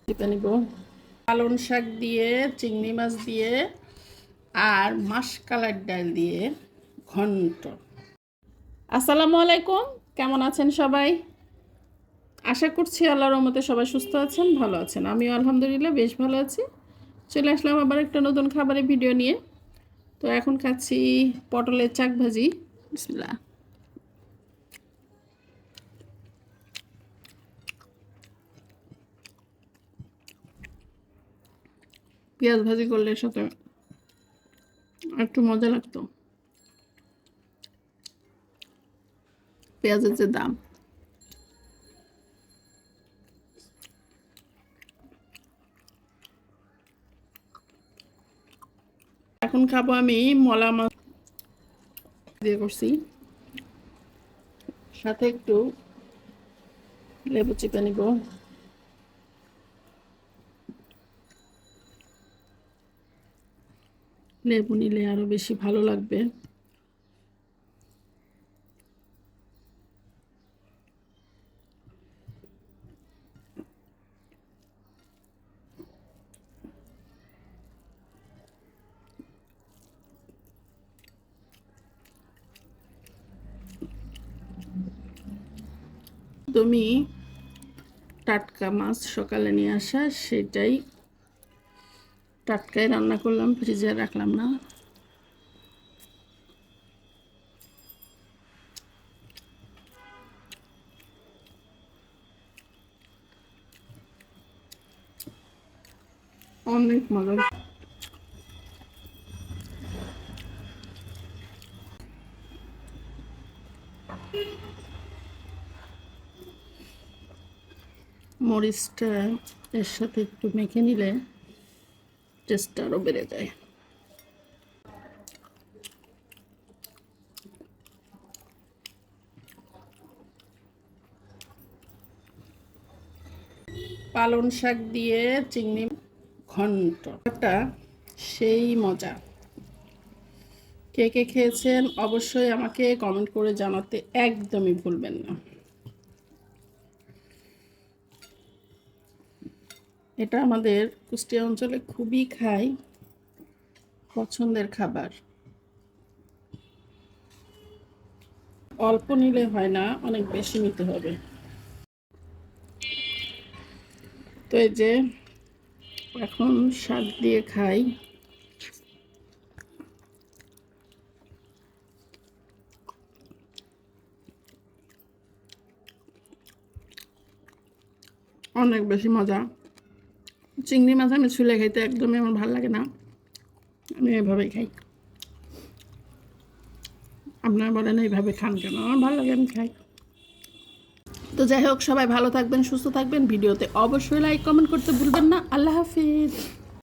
টিপে নিব পালং শাক দিয়ে, চিংড়ি মাছ দিয়ে আর মাসকলাইর ডাল দিয়ে ঘন্ট। আসসালামু আলাইকুম, কেমন আছেন সবাই? আশা করছি আল্লাহর রহমতে সবাই সুস্থ আছেন, ভালো আছেন। আমিও আলহামদুলিল্লাহ বেশ ভালো আছি। চলে আসলাম আবার একটা নতুন খাবারের ভিডিও নিয়ে। তো এখন খাচ্ছি পটলের চাক ভাজি। বিসমিল্লাহ। পেঁয়াজ ভাজি করলে সাথে একটু মজা লাগতো। পেঁয়াজের যে দাম, এখন খাবো আমি মলা মাছ দিয়ে করছি, সাথে একটু লেবু চিপে নিব। লেবু নিলে আরো বেশি ভালো লাগবে। তুমি টাটকা মাছ সকালে নিয়ে আসা, সেটাই টাটকাই রান্না করলাম, ফ্রিজে রাখলাম না। অনেক মজা। মরিচটা এর সাথে একটু মেখে নিলে টেস্টটা আরও বেড়ে যায়। পালং শাক দিয়ে চিংড়ি ঘন্টটা সেই মজা। কে কে খেয়েছেন অবশ্যই আমাকে কমেন্ট করে জানাতে একদমই ভুলবেন না। এটা আমাদের কুষ্টিয়া অঞ্চলে খুবই খাই, পছন্দের খাবার। অল্প নিলে হয় না, অনেক বেশি নিতে হবে। তো এই যে এখন শাক দিয়ে খাই। অনেক বেশি মজা। চিংড়ি মাছ আমি ছুলে খাইতে একদমই আমার ভালো লাগে না, আমি এভাবেই খাই। আপনারা বলেন এইভাবে খান কেন? আমার ভালো লাগে, আমি খাই। তো যাই হোক, সবাই ভালো থাকবেন, সুস্থ থাকবেন। ভিডিওতে অবশ্যই লাইক কমেন্ট করতে ভুলবেন না। আল্লাহ হাফিজ।